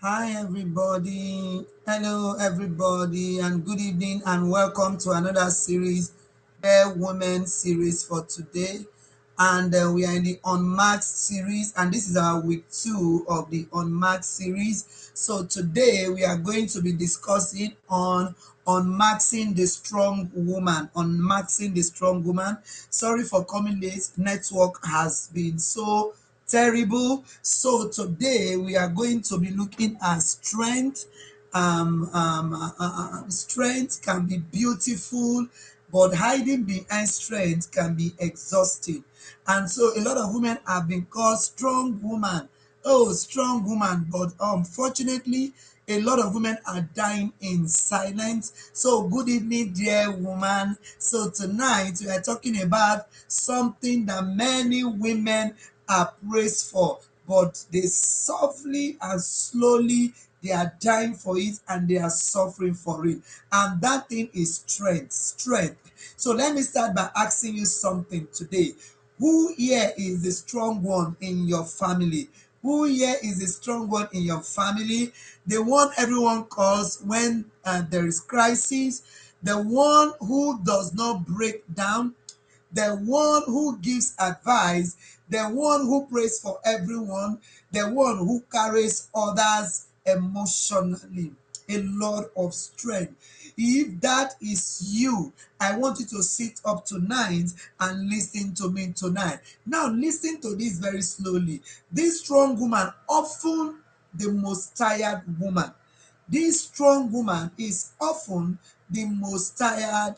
Hi, everybody. Hello, everybody, and good evening, and welcome to another series, Bear Women series for today. And we are in the Unmasked series, and this is our week 2 of the Unmasked series. So today we are going to be discussing on unmasking the strong woman. Unmasking the strong woman. Sorry for coming late. Network has been so terrible. So today we are going to be looking at strength. Strength can be beautiful, but hiding behind strength can be exhausting. And so a lot of women have been called strong woman. Oh, strong woman. But unfortunately, a lot of women are dying in silence. So good evening, dear woman. So tonight we are talking about something that many women are praised for, but they softly and slowly they are dying for it and they are suffering for it. And that thing is strength. Strength. So let me start by asking you something today. Who here is the strong one in your family? Who here is the strong one in your family? The one everyone calls when there is crisis, the one who does not break down, the one who gives advice, the one who prays for everyone, the one who carries others emotionally, a lot of strength. If that is you, I want you to sit up tonight and listen to me tonight. Now, listen to this very slowly. This strong woman, often the most tired woman. This strong woman is often the most tired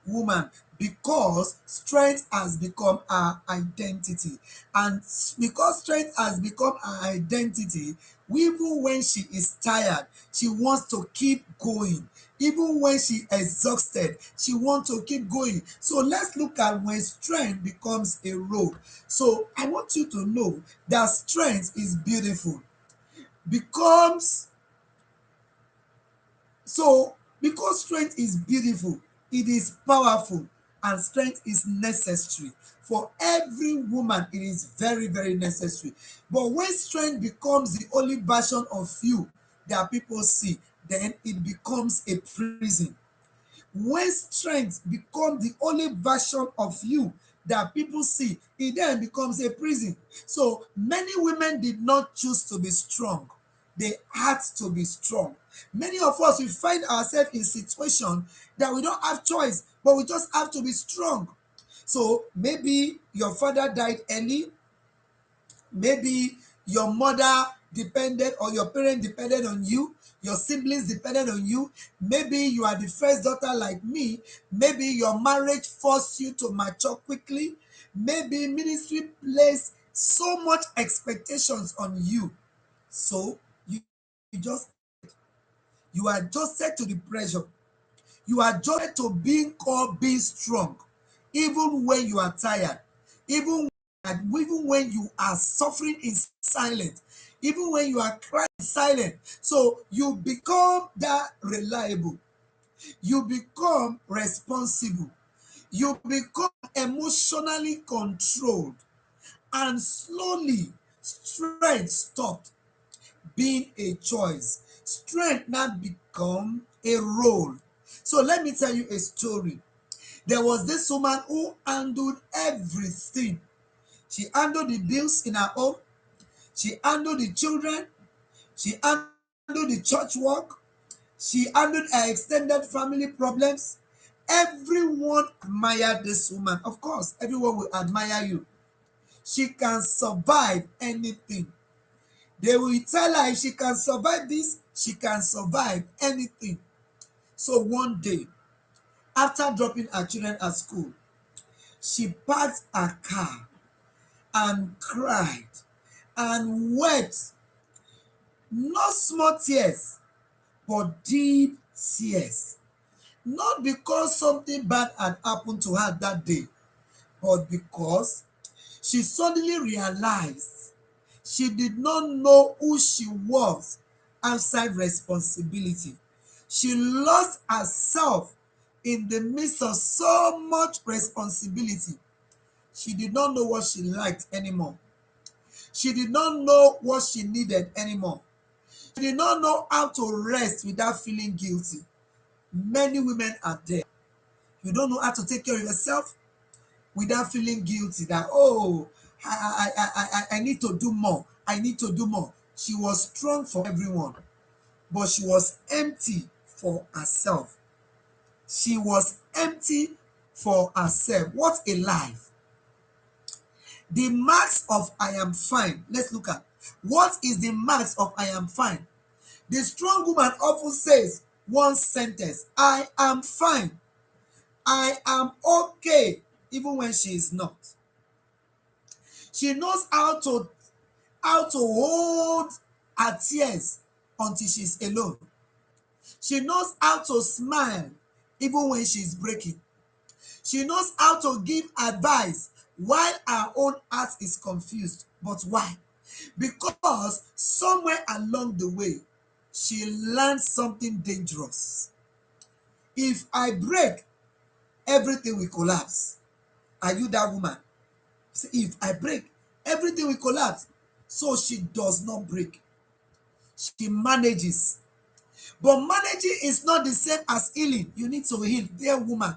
woman, because strength has become our identity. And because strength has become our identity, even when she is tired, she wants to keep going. Even when she exhausted, she wants to keep going. So let's look at when strength becomes a role. So I want you to know that strength is beautiful, becomes so, because strength is beautiful, it is powerful, and strength is necessary. For every woman, it is very, very necessary. But when strength becomes the only version of you that people see, then it becomes a prison. When strength becomes the only version of you that people see, it then becomes a prison. So many women did not choose to be strong. They had to be strong. Many of us, we find ourselves in situations that we don't have choice, but we just have to be strong. So maybe your father died early, maybe your mother depended or your parent depended on you, your siblings depended on you, maybe you are the first daughter like me, maybe your marriage forced you to mature quickly, maybe ministry placed so much expectations on you. So you just you are adjusted to the pressure. You are adjusted to being called being strong, even when you are tired, even even when you are suffering in silence, even when you are crying in silence. So you become that reliable. You become responsible. You become emotionally controlled. And slowly, strength stopped being a choice. Strength now become a role. So let me tell you a story. There was this woman who handled everything. She handled the bills in her home. She handled the children. She handled the church work. She handled her extended family problems. Everyone admired this woman. Of course, everyone will admire you. She can survive anything. They will tell her if she can survive this, she can survive anything. So one day, after dropping her children at school, she parked her car and cried and wept, not small tears, but deep tears. Not because something bad had happened to her that day, but because she suddenly realized she did not know who she was outside responsibility. She lost herself in the midst of so much responsibility. She did not know what she liked anymore. She did not know what she needed anymore. She did not know how to rest without feeling guilty. Many women are there. You don't know how to take care of yourself without feeling guilty that, oh, I need to do more. I need to do more. She was strong for everyone, but she was empty for herself. She was empty for herself. What a life. The marks of I am fine. Let's look at what is the marks of I am fine. The strong woman often says one sentence, I am fine. I am okay, even when she is not. She knows how to hold her tears until she's alone. She knows how to smile even when she's breaking. She knows how to give advice while her own heart is confused. But why? Because somewhere along the way, she learned something dangerous. If I break, everything will collapse. Are you that woman? See, if I break, everything will collapse. So she does not break. She manages. But managing is not the same as healing. You need to heal, dear woman.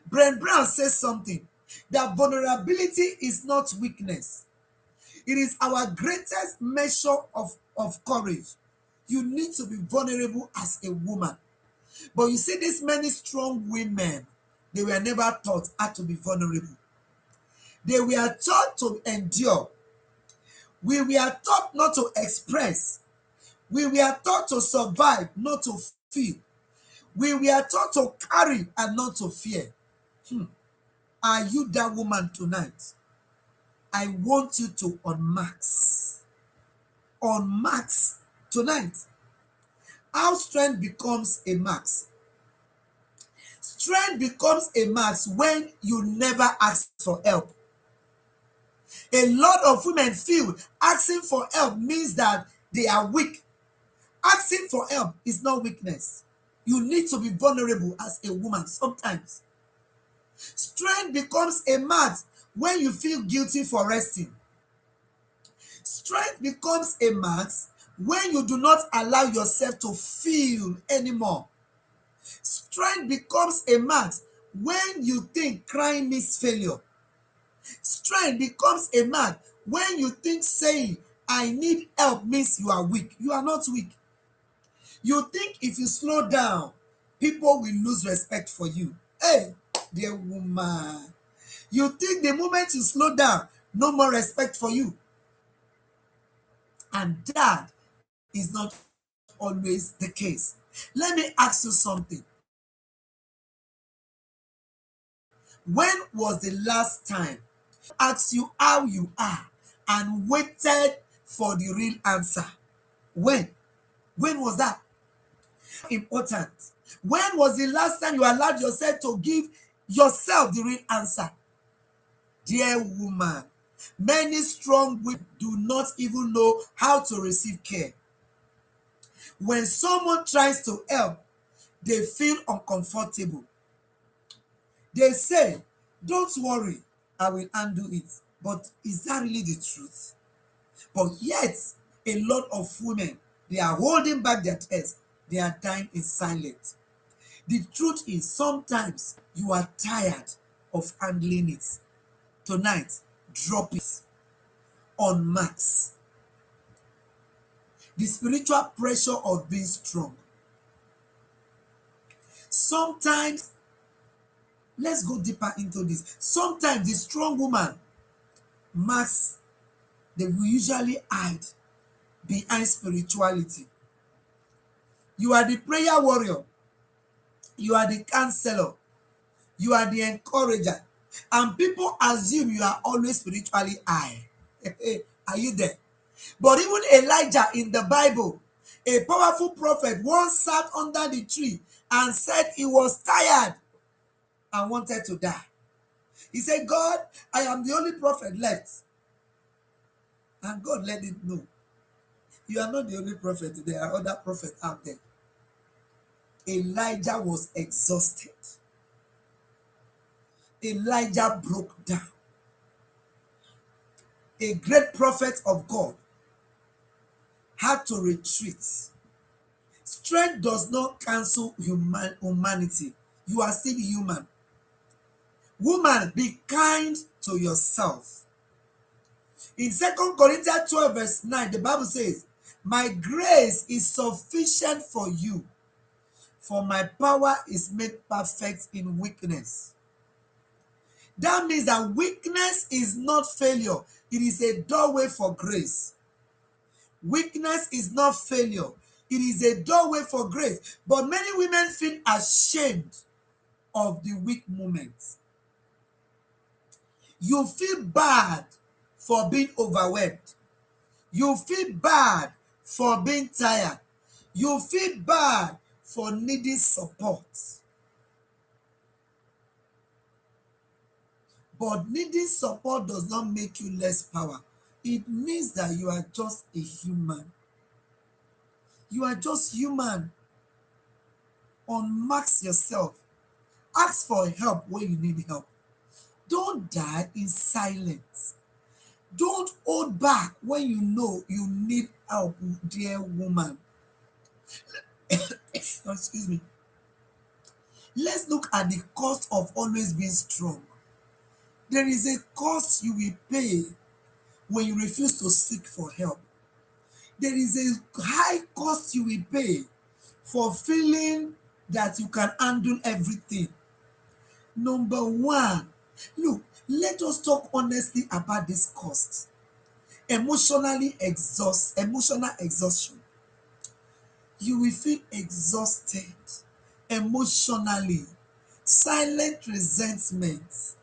Brent Brown says something, that vulnerability is not weakness. It is our greatest measure of courage. You need to be vulnerable as a woman. But you see, these many strong women, they were never taught how to be vulnerable. They were taught to endure. We were taught not to express. We were taught to survive, not to feel. We were taught to carry and not to fear. Are you that woman tonight? I want you to unmask. Unmask tonight. How strength becomes a mask. Strength becomes a mask when you never ask for help. A lot of women feel asking for help means that they are weak. Asking for help is not weakness. You need to be vulnerable as a woman sometimes. Strength becomes a mask when you feel guilty for resting. Strength becomes a mask when you do not allow yourself to feel anymore. Strength becomes a mask when you think crying means failure. Strength becomes a mask when you think saying I need help means you are weak. You are not weak. You think if you slow down, people will lose respect for you. Hey, dear woman. You think the moment you slow down, no more respect for you. And that is not always the case. Let me ask you something. When was the last time asked you how you are and waited for the real answer? When? When was that? Important. When was the last time you allowed yourself to give yourself the real answer? Dear woman, many strong women do not even know how to receive care. When someone tries to help, they feel uncomfortable. They say, don't worry, I will handle it. But is that really the truth? But yet, a lot of women, they are holding back their tears. They are dying in silence. The truth is, sometimes you are tired of handling it. Tonight, drop it. Unmask. The spiritual pressure of being strong. Sometimes, let's go deeper into this. Sometimes the strong woman masks, they will usually hide behind spirituality. You are the prayer warrior. You are the counselor. You are the encourager. And people assume you are always spiritually high. Are you there? But even Elijah in the Bible, a powerful prophet, once sat under the tree and said he was tired and wanted to die. He said, God, I am the only prophet left. And God let him know, you are not the only prophet. There are other prophets out there. Elijah was exhausted. Elijah broke down. a great prophet of God, had to retreat. Strength does not cancel humanity. You are still human. Woman, be kind to yourself. In 2 Corinthians 12 verse 9, the Bible says, my grace is sufficient for you, for my power is made perfect in weakness. That means that weakness is not failure. It is a doorway for grace. Weakness is not failure. It is a doorway for grace. But many women feel ashamed of the weak moments. You feel bad for being overwhelmed. You feel bad for being tired. You feel bad for needing support. But needing support does not make you less power. It means that you are just a human. You are just human. Unmask yourself. Ask for help when you need help. Don't die in silence. Don't hold back when you know you need help, dear woman. Excuse me. Let's look at the cost of always being strong. There is a cost you will pay when you refuse to seek for help. There is a high cost you will pay for feeling that you can handle everything. Number one, look, let us talk honestly about this cost. Emotional exhaustion. You will feel exhausted emotionally. Silent resentment.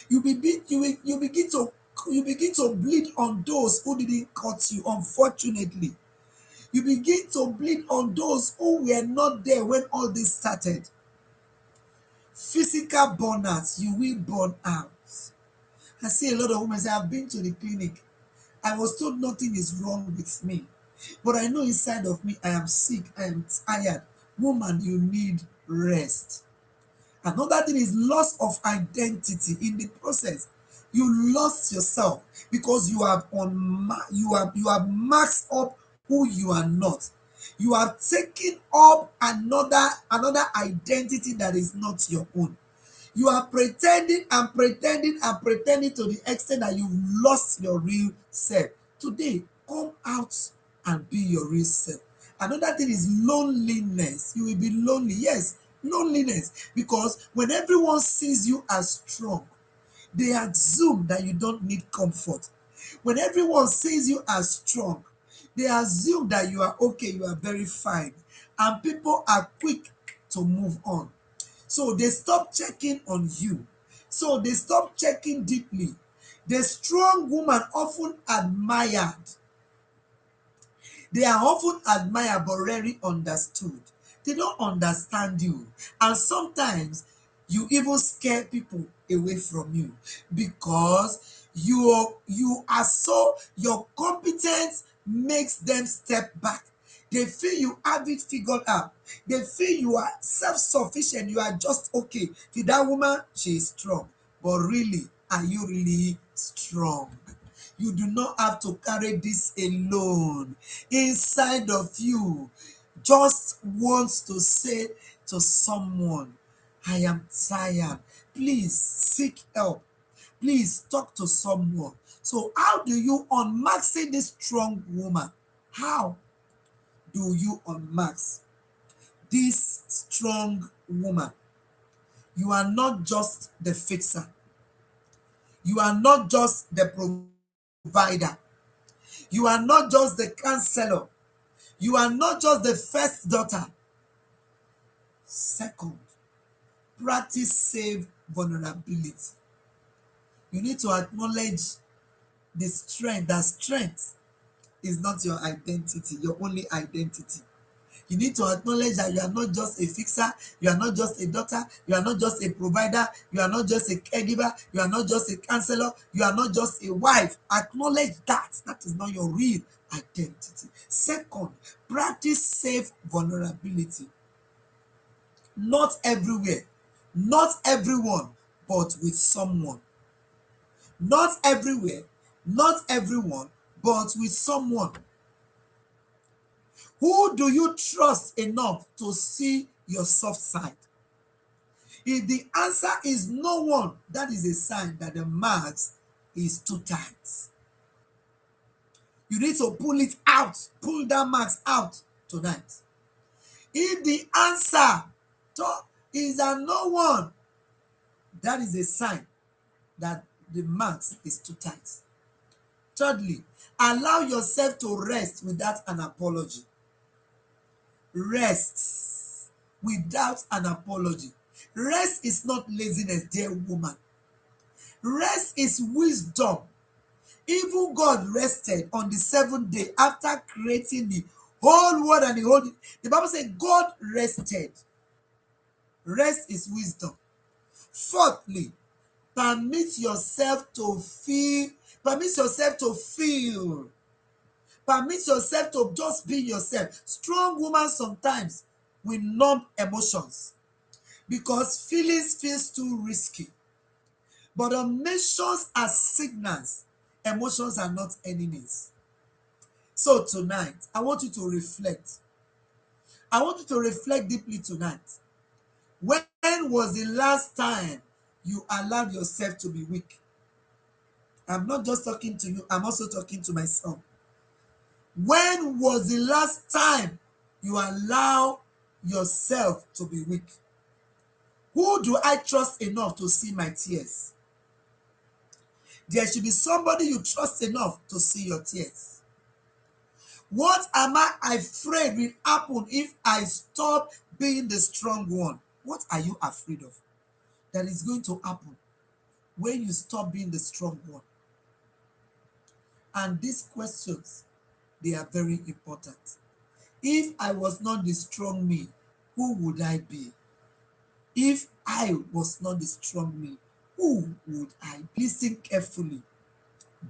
You begin to bleed on those who didn't cut you, unfortunately. You begin to bleed on those who were not there when all this started. Physical burnouts, you will burn out. I see a lot of women say, I've been to the clinic. I was told nothing is wrong with me. But I know inside of me, I am sick, I am tired. Woman, you need rest. Another thing is loss of identity in the process. You lost yourself because you have maxed up who you are not. You have taken up another identity that is not your own. You are pretending and pretending and pretending to the extent that you've lost your real self. Today, come out and be your real self. Another thing is loneliness. You will be lonely. Yes, loneliness. Because when everyone sees you as strong, they assume that you don't need comfort. When everyone sees you as strong, they assume that you are okay, you are very fine. And people are quick to move on. So they stop checking on you. So they stop checking deeply. The strong woman often admired. They are often admired but rarely understood. They don't understand you. And sometimes you even scare people away from you because you are so, your competence makes them step back. They feel you have it figured out. They feel you are self-sufficient. You are just okay. See, that woman, she is strong. But really, are you really strong? You do not have to carry this alone. Inside of you, just wants to say to someone, I am tired. Please seek help. Please talk to someone. So how do you unmask this strong woman? How do you unmask this strong woman? You are not just the fixer. You are not just the provider. You are not just the counselor. You are not just the first daughter. Second, practice safe vulnerability. You need to acknowledge the strength. That strength is not your identity, your only identity. You need to acknowledge that you are not just a fixer, you are not just a daughter, you are not just a provider, you are not just a caregiver, you are not just a counselor, you are not just a wife. Acknowledge that. That is not your real identity. Second, practice safe vulnerability. Not everywhere, not everyone, but with someone. Not everywhere, Not everyone, but with someone. Who do you trust enough to see your soft side? If the answer is no one, that is a sign that the mask is too tight. You need to pull it out, pull that mask out tonight. If the answer is a no one, that is a sign that the mask is too tight. Thirdly, allow yourself to rest without an apology. Rest without an apology. Rest is not laziness, dear woman. Rest is wisdom. Even God rested on the seventh day after creating the whole world and the whole. The Bible says God rested. Rest is wisdom. Fourthly, permit yourself to feel. Permit yourself to feel. Permit yourself to just be yourself. Strong women sometimes will numb emotions because feelings feels too risky. But emotions are signals. Emotions are not enemies. So tonight, I want you to reflect. I want you to reflect deeply tonight. When was the last time you allowed yourself to be weak? I'm not just talking to you, I'm also talking to myself. When was the last time you allow yourself to be weak? Who do I trust enough to see my tears? There should be somebody you trust enough to see your tears. What am I afraid will happen if I stop being the strong one? What are you afraid of that is going to happen when you stop being the strong one? And these questions, they are very important. If I was not the strong me, who would I be? If I was not the strong me, who would I be? Listen carefully.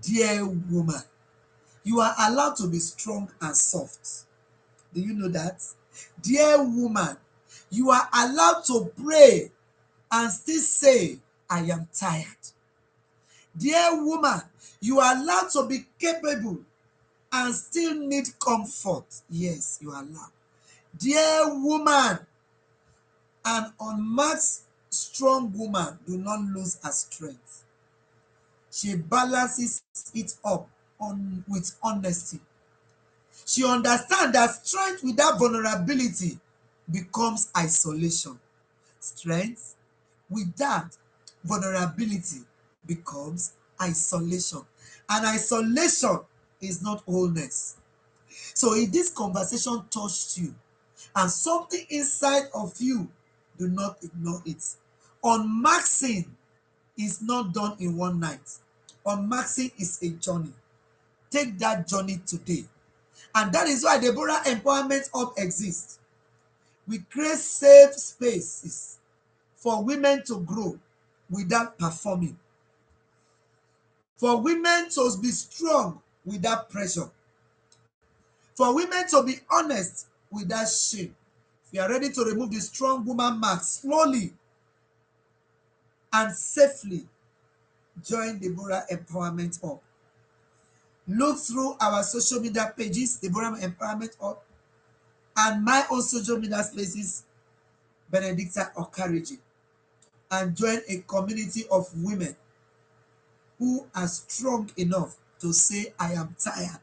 Dear woman, you are allowed to be strong and soft. Do you know that? Dear woman, you are allowed to pray and still say, I am tired. Dear woman, you are allowed to be capable and still need comfort. Yes, you are allowed. Dear woman, an unmasked strong woman do not lose her strength. She balances it up with honesty. She understands that strength without vulnerability becomes isolation. Strength without vulnerability becomes isolation. And isolation is not wholeness. So if this conversation touched you and something inside of you, do not ignore it. Unmasking is not done in one night. Unmasking is a journey. Take that journey today. And that is why Deborah Empowerment Hub exists. We create safe spaces for women to grow without performing. For women to be strong without pressure. For women to be honest without shame. If you are ready to remove the strong woman mark slowly and safely, join Deborah Empowerment Hub. Look through our social media pages, Deborah Empowerment Hub, and my own social media spaces, Benedicta Okareji, and join a community of women who are strong enough to say, I am tired,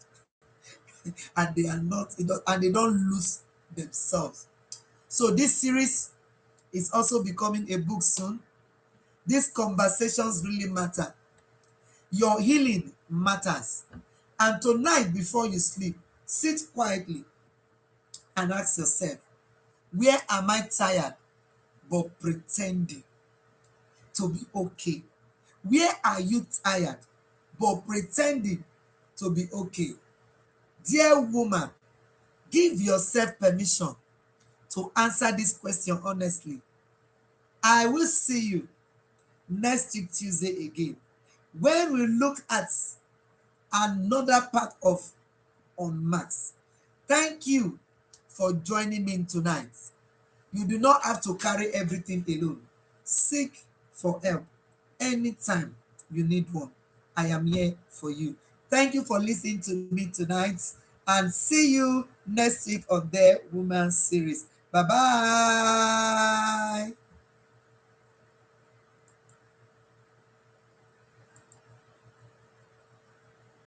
and they are not, and they don't lose themselves. So this series is also becoming a book soon. These conversations really matter. Your healing matters. And tonight, before you sleep, sit quietly and ask yourself, where am I tired but pretending to be okay? Where are you tired but pretending to be okay? Dear woman, give yourself permission to answer this question honestly. I will see you next week Tuesday again when we look at another part of Unmask. Thank you for joining me tonight. You do not have to carry everything alone. Seek for help anytime you need one. I am here for you. Thank you for listening to me tonight, and see you next week on the Woman series. Bye bye.